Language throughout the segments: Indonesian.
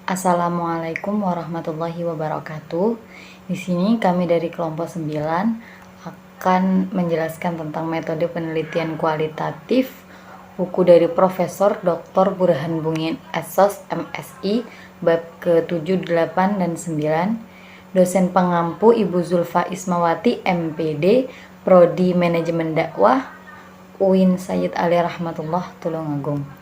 Assalamualaikum warahmatullahi wabarakatuh. Di sini kami dari kelompok 9 akan menjelaskan tentang metode penelitian kualitatif buku dari Profesor Dr. Burhan Bungin Sos MSI bab ke-7, 8, dan 9. Dosen pengampu Ibu Zulfa Ismawati MPD Prodi Manajemen Dakwah UIN Sayyid Ali Rahmatullah Tulungagung.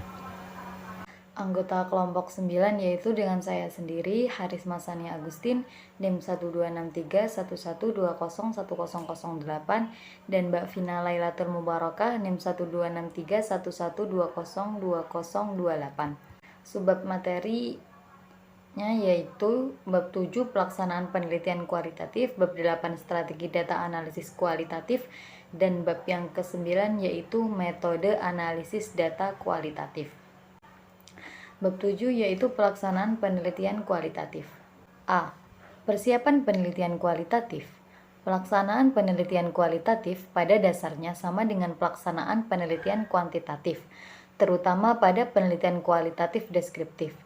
Anggota kelompok 9 yaitu dengan saya sendiri Haris Masani Agustin NIM 126311201008 dan Mbak Vina Lailatul Mubarakah NIM 126311202028. Subbab materinya yaitu bab 7 pelaksanaan penelitian kualitatif, bab 8 strategi data analisis kualitatif, dan bab yang ke-9 yaitu metode analisis data kualitatif. Bab 7 yaitu pelaksanaan penelitian kualitatif. A. Persiapan penelitian kualitatif. Pelaksanaan penelitian kualitatif pada dasarnya sama dengan pelaksanaan penelitian kuantitatif, terutama pada penelitian kualitatif deskriptif,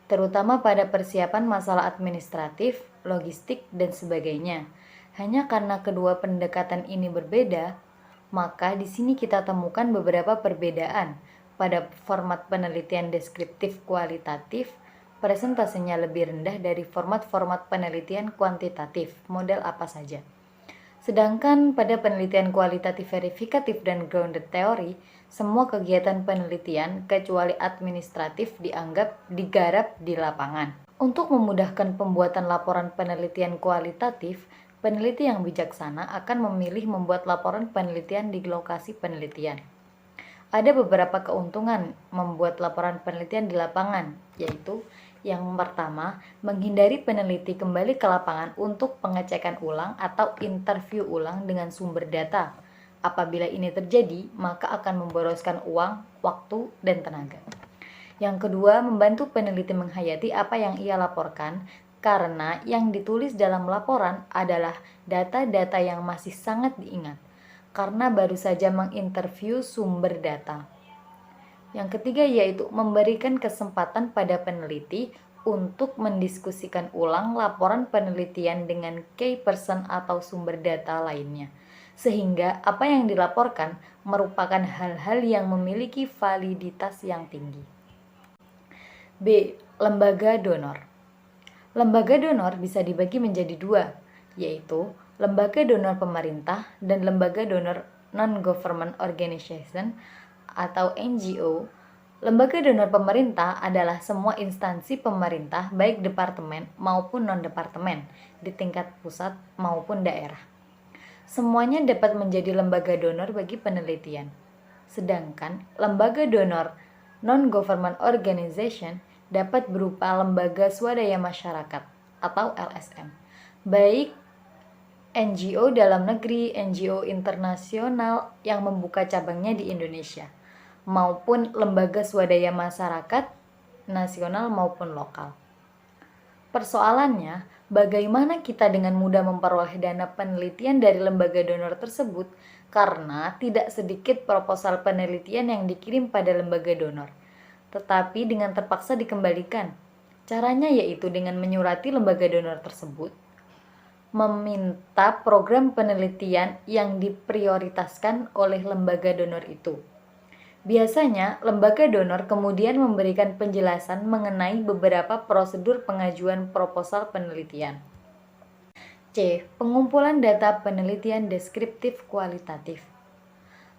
terutama pada persiapan masalah administratif, logistik, dan sebagainya. Hanya karena kedua pendekatan ini berbeda, maka di sini kita temukan beberapa perbedaan. Pada format penelitian deskriptif kualitatif, presentasenya lebih rendah dari format-format penelitian kuantitatif, model apa saja. Sedangkan pada penelitian kualitatif verifikatif dan grounded theory, semua kegiatan penelitian kecuali administratif digarap di lapangan. Untuk memudahkan pembuatan laporan penelitian kualitatif, peneliti yang bijaksana akan memilih membuat laporan penelitian di lokasi penelitian. Ada beberapa keuntungan membuat laporan penelitian di lapangan, yaitu yang pertama, menghindari peneliti kembali ke lapangan untuk pengecekan ulang atau interview ulang dengan sumber data. Apabila ini terjadi, maka akan memboroskan uang, waktu, dan tenaga. Yang kedua, membantu peneliti menghayati apa yang ia laporkan, karena yang ditulis dalam laporan adalah data-data yang masih sangat diingat, karena baru saja menginterview sumber data. Yang ketiga yaitu memberikan kesempatan pada peneliti untuk mendiskusikan ulang laporan penelitian dengan key person atau sumber data lainnya, sehingga apa yang dilaporkan merupakan hal-hal yang memiliki validitas yang tinggi. B. Lembaga donor. Lembaga donor bisa dibagi menjadi dua, yaitu lembaga donor pemerintah dan lembaga donor non-government organization atau NGO. Lembaga donor pemerintah adalah semua instansi pemerintah baik departemen maupun non-departemen di tingkat pusat maupun daerah. Semuanya dapat menjadi lembaga donor bagi penelitian. Sedangkan lembaga donor non-government organization dapat berupa lembaga swadaya masyarakat atau LSM, baik NGO dalam negeri, NGO internasional yang membuka cabangnya di Indonesia, maupun lembaga swadaya masyarakat nasional maupun lokal. Persoalannya, bagaimana kita dengan mudah memperoleh dana penelitian dari lembaga donor tersebut karena tidak sedikit proposal penelitian yang dikirim pada lembaga donor, tetapi dengan terpaksa dikembalikan. Caranya yaitu dengan menyurati lembaga donor tersebut, meminta program penelitian yang diprioritaskan oleh lembaga donor itu. Biasanya, lembaga donor kemudian memberikan penjelasan mengenai beberapa prosedur pengajuan proposal penelitian. C. Pengumpulan data penelitian deskriptif kualitatif.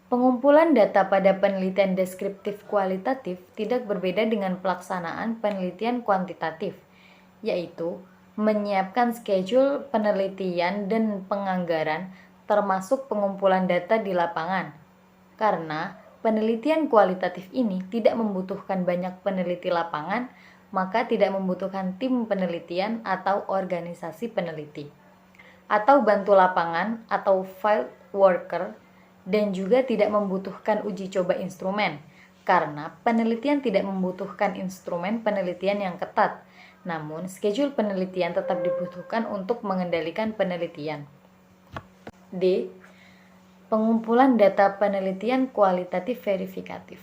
Pengumpulan data pada penelitian deskriptif kualitatif tidak berbeda dengan pelaksanaan penelitian kuantitatif, yaitu menyiapkan schedule penelitian dan penganggaran termasuk pengumpulan data di lapangan. Karena penelitian kualitatif ini tidak membutuhkan banyak peneliti lapangan, maka tidak membutuhkan tim penelitian atau organisasi peneliti, atau bantu lapangan atau field worker, dan juga tidak membutuhkan uji coba instrumen, karena penelitian tidak membutuhkan instrumen penelitian yang ketat. Namun, schedule penelitian tetap dibutuhkan untuk mengendalikan penelitian. D. Pengumpulan data penelitian kualitatif verifikatif.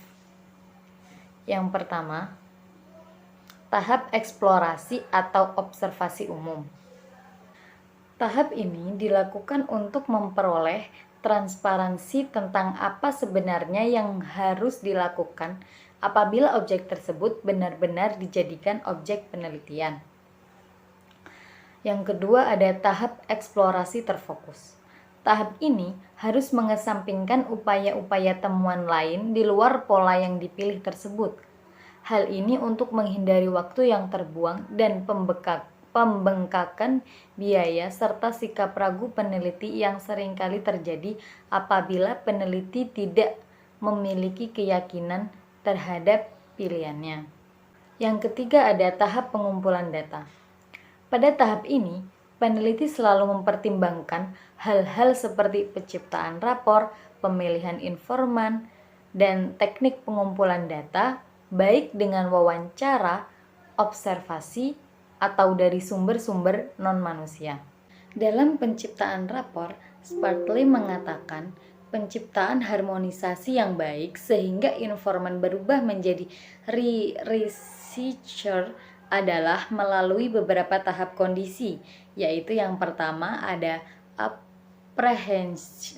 Yang pertama, Tahap eksplorasi atau observasi umum. Tahap ini dilakukan untuk memperoleh transparansi tentang apa sebenarnya yang harus dilakukan apabila objek tersebut benar-benar dijadikan objek penelitian. Yang kedua ada tahap eksplorasi terfokus. Tahap ini harus mengesampingkan upaya-upaya temuan lain di luar pola yang dipilih tersebut. Hal ini untuk menghindari waktu yang terbuang dan pembengkakan biaya serta sikap ragu peneliti yang seringkali terjadi apabila peneliti tidak memiliki keyakinan terhadap pilihannya. Yang ketiga ada tahap pengumpulan data. Pada tahap ini, peneliti selalu mempertimbangkan hal-hal seperti penciptaan rapor, pemilihan informan, dan teknik pengumpulan data, baik dengan wawancara, observasi, atau dari sumber-sumber non-manusia. Dalam penciptaan rapor, Spartley mengatakan penciptaan harmonisasi yang baik sehingga informan berubah menjadi researcher adalah melalui beberapa tahap kondisi, yaitu yang pertama ada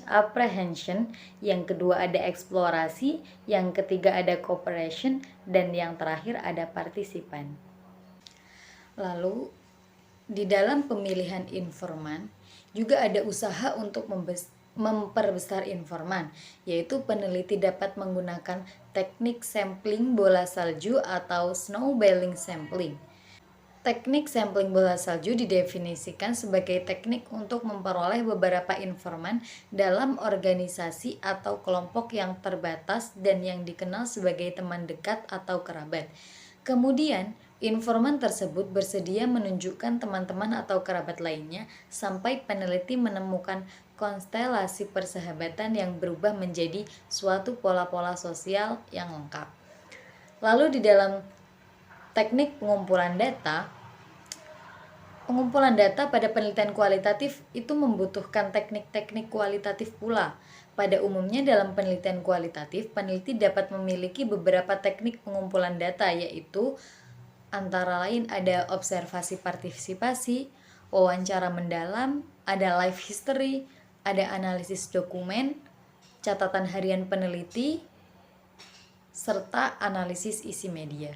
apprehension, yang kedua ada eksplorasi, yang ketiga ada cooperation, dan yang terakhir ada partisipan. Lalu, di dalam pemilihan informan juga ada usaha untuk memperbesar informan, yaitu peneliti dapat menggunakan teknik sampling bola salju atau snowballing sampling. Teknik sampling bola salju didefinisikan sebagai teknik untuk memperoleh beberapa informan dalam organisasi atau kelompok yang terbatas dan yang dikenal sebagai teman dekat atau kerabat. Kemudian, informan tersebut bersedia menunjukkan teman-teman atau kerabat lainnya sampai peneliti menemukan konstelasi persahabatan yang berubah menjadi suatu pola-pola sosial yang lengkap. Lalu di dalam teknik pengumpulan data pada penelitian kualitatif itu membutuhkan teknik-teknik kualitatif pula. Pada umumnya dalam penelitian kualitatif, peneliti dapat memiliki beberapa teknik pengumpulan data, yaitu antara lain ada observasi partisipasi, wawancara mendalam, ada life history, ada analisis dokumen, catatan harian peneliti, serta analisis isi media.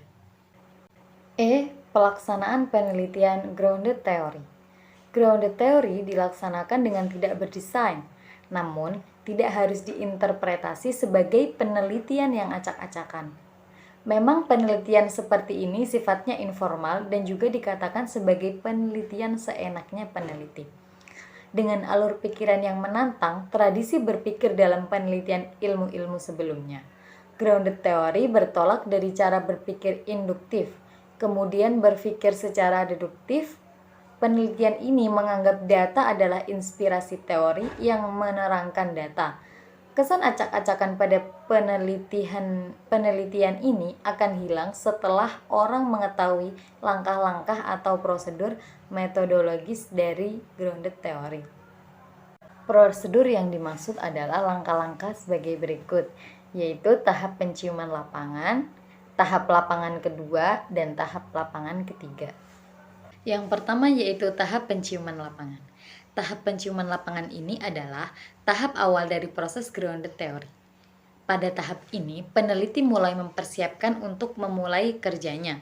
Pelaksanaan penelitian grounded theory. Grounded theory dilaksanakan dengan tidak berdesain, namun tidak harus diinterpretasi sebagai penelitian yang acak-acakan. Memang penelitian seperti ini sifatnya informal dan juga dikatakan sebagai penelitian seenaknya peneliti. Dengan alur pikiran yang menantang, tradisi berpikir dalam penelitian ilmu-ilmu sebelumnya. Grounded theory bertolak dari cara berpikir induktif, kemudian berpikir secara deduktif. Penelitian ini menganggap data adalah inspirasi teori yang menerangkan data. Kesan acak-acakan pada penelitian ini akan hilang setelah orang mengetahui langkah-langkah atau prosedur metodologis dari grounded theory. Prosedur yang dimaksud adalah langkah-langkah sebagai berikut, yaitu tahap penciuman lapangan, tahap lapangan kedua, dan tahap lapangan ketiga. Yang pertama yaitu tahap penciuman lapangan. Tahap penciuman lapangan ini adalah tahap awal dari proses grounded theory. Pada tahap ini, peneliti mulai mempersiapkan untuk memulai kerjanya.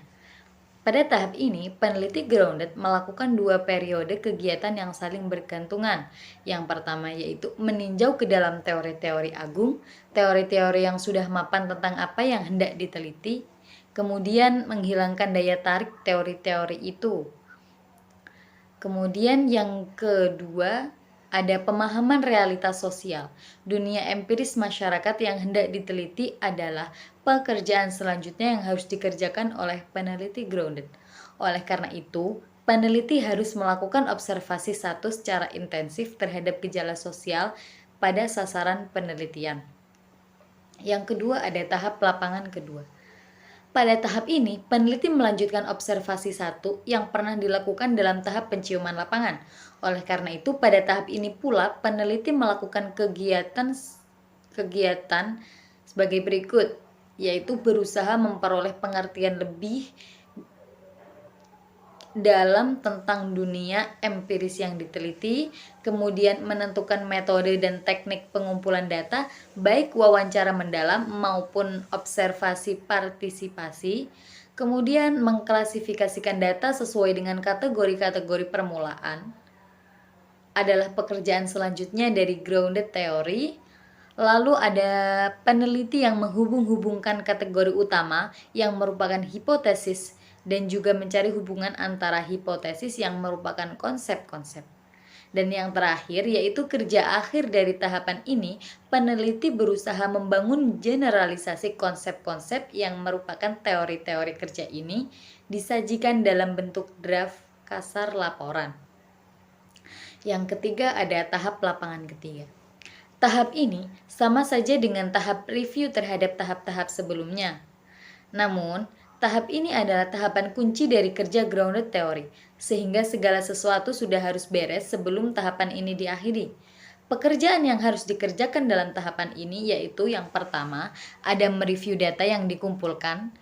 Pada tahap ini, peneliti grounded melakukan 2 periode kegiatan yang saling bergantungan. Yang pertama yaitu meninjau ke dalam teori-teori agung, teori-teori yang sudah mapan tentang apa yang hendak diteliti, kemudian menghilangkan daya tarik teori-teori itu. Kemudian yang kedua, ada pemahaman realitas sosial. Dunia empiris masyarakat yang hendak diteliti adalah pekerjaan selanjutnya yang harus dikerjakan oleh peneliti grounded. Oleh karena itu, peneliti harus melakukan observasi satu secara intensif terhadap gejala sosial pada sasaran penelitian. Yang kedua ada tahap lapangan kedua. Pada tahap ini, peneliti melanjutkan observasi satu yang pernah dilakukan dalam tahap penciuman lapangan. Oleh karena itu, pada tahap ini pula peneliti melakukan kegiatan sebagai berikut, yaitu berusaha memperoleh pengertian lebih dalam tentang dunia empiris yang diteliti, kemudian menentukan metode dan teknik pengumpulan data, baik wawancara mendalam maupun observasi partisipasi, kemudian mengklasifikasikan data sesuai dengan kategori-kategori permulaan, adalah pekerjaan selanjutnya dari grounded theory. Lalu ada peneliti yang menghubung-hubungkan kategori utama yang merupakan hipotesis dan juga mencari hubungan antara hipotesis yang merupakan konsep-konsep. Dan yang terakhir yaitu kerja akhir dari tahapan ini, peneliti berusaha membangun generalisasi konsep-konsep yang merupakan teori-teori kerja ini disajikan dalam bentuk draft kasar laporan. Yang ketiga ada tahap lapangan ketiga. Tahap ini sama saja dengan tahap review terhadap tahap-tahap sebelumnya. Namun, tahap ini adalah tahapan kunci dari kerja grounded theory, sehingga segala sesuatu sudah harus beres sebelum tahapan ini diakhiri. Pekerjaan yang harus dikerjakan dalam tahapan ini yaitu yang pertama, ada mereview data yang dikumpulkan.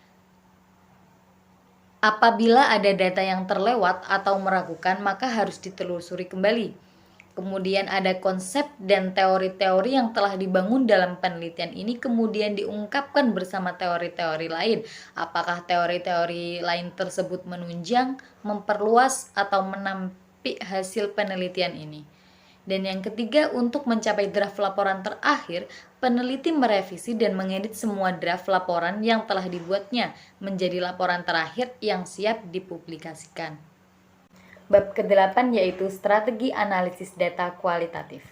Apabila ada data yang terlewat atau meragukan, maka harus ditelusuri kembali. Kemudian ada konsep dan teori-teori yang telah dibangun dalam penelitian ini kemudian diungkapkan bersama teori-teori lain. Apakah teori-teori lain tersebut menunjang, memperluas, atau menampik hasil penelitian ini. Dan yang ketiga, untuk mencapai draft laporan terakhir, peneliti merevisi dan mengedit semua draft laporan yang telah dibuatnya menjadi laporan terakhir yang siap dipublikasikan. Bab ke-8 yaitu strategi analisis data kualitatif.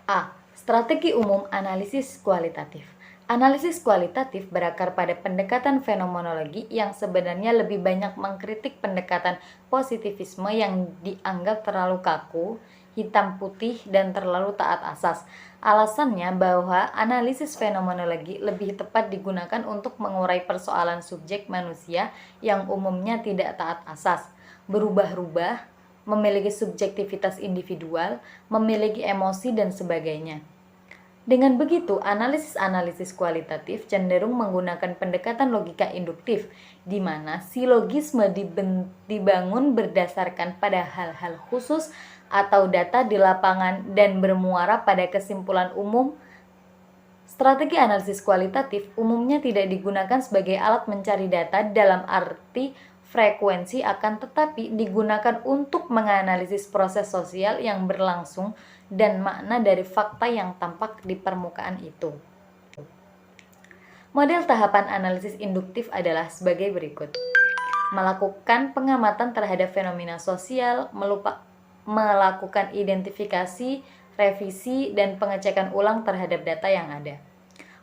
A. Strategi umum analisis kualitatif. Analisis kualitatif berakar pada pendekatan fenomenologi yang sebenarnya lebih banyak mengkritik pendekatan positivisme yang dianggap terlalu kaku, hitam putih, dan terlalu taat asas. Alasannya bahwa analisis fenomenologi lebih tepat digunakan untuk mengurai persoalan subjek manusia yang umumnya tidak taat asas, berubah-ubah, memiliki subjektivitas individual, memiliki emosi, dan sebagainya. Dengan begitu, analisis-analisis kualitatif cenderung menggunakan pendekatan logika induktif, di mana silogisme dibangun berdasarkan pada hal-hal khusus atau data di lapangan dan bermuara pada kesimpulan umum. Strategi analisis kualitatif umumnya tidak digunakan sebagai alat mencari data dalam arti frekuensi, akan tetapi digunakan untuk menganalisis proses sosial yang berlangsung dan makna dari fakta yang tampak di permukaan itu. Model tahapan analisis induktif adalah sebagai berikut. Melakukan pengamatan terhadap fenomena sosial, melakukan identifikasi, revisi, dan pengecekan ulang terhadap data yang ada.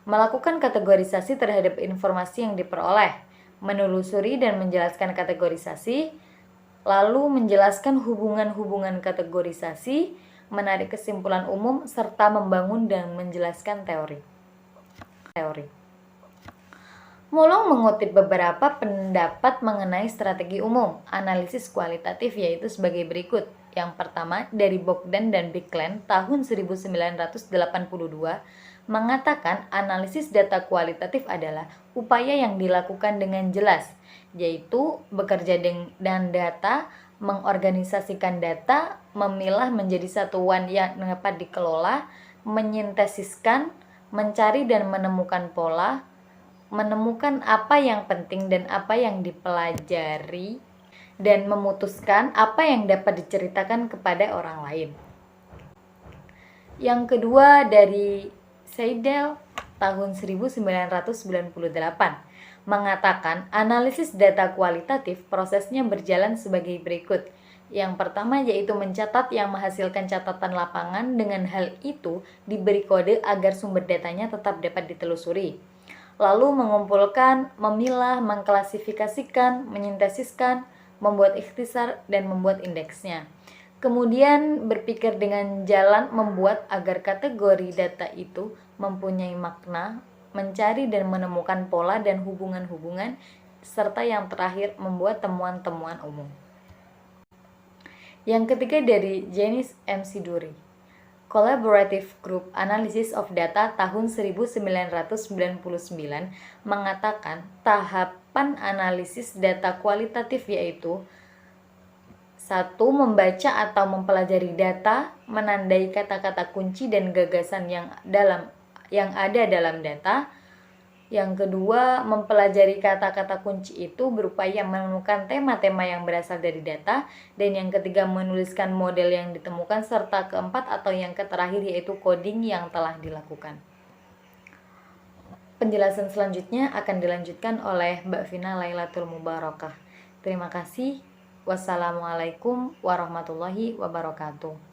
Melakukan kategorisasi terhadap informasi yang diperoleh, menelusuri dan menjelaskan kategorisasi, lalu menjelaskan hubungan-hubungan kategorisasi, menarik kesimpulan umum, serta membangun dan menjelaskan teori. Mulung mengutip beberapa pendapat mengenai strategi umum analisis kualitatif yaitu sebagai berikut. Yang pertama dari Bogdan dan Biklen tahun 1982 mengatakan analisis data kualitatif adalah upaya yang dilakukan dengan jelas, yaitu bekerja dengan data, mengorganisasikan data, memilah menjadi satuan yang dapat dikelola, menyintesiskan, mencari dan menemukan pola, menemukan apa yang penting dan apa yang dipelajari, dan memutuskan apa yang dapat diceritakan kepada orang lain. Yang kedua dari Seidel tahun 1998 mengatakan analisis data kualitatif prosesnya berjalan sebagai berikut. Yang pertama yaitu mencatat yang menghasilkan catatan lapangan, dengan hal itu diberi kode agar sumber datanya tetap dapat ditelusuri. Lalu mengumpulkan, memilah, mengklasifikasikan, menyintesiskan, membuat ikhtisar, dan membuat indeksnya. Kemudian berpikir dengan jalan membuat agar kategori data itu mempunyai makna, mencari dan menemukan pola dan hubungan-hubungan, serta yang terakhir membuat temuan-temuan umum. Yang ketiga dari Janice M. Siduri, Collaborative Group Analysis of Data tahun 1999 mengatakan tahapan analisis data kualitatif yaitu 1. Membaca atau mempelajari data, menandai kata-kata kunci dan gagasan yang ada dalam data. Yang kedua, mempelajari kata-kata kunci itu berupaya menemukan tema-tema yang berasal dari data. Dan yang ketiga, menuliskan model yang ditemukan. Serta keempat atau yang terakhir yaitu coding yang telah dilakukan. Penjelasan selanjutnya akan dilanjutkan oleh Mbak Vina Lailatul Mubarakah. Terima kasih. Wassalamualaikum warahmatullahi wabarakatuh.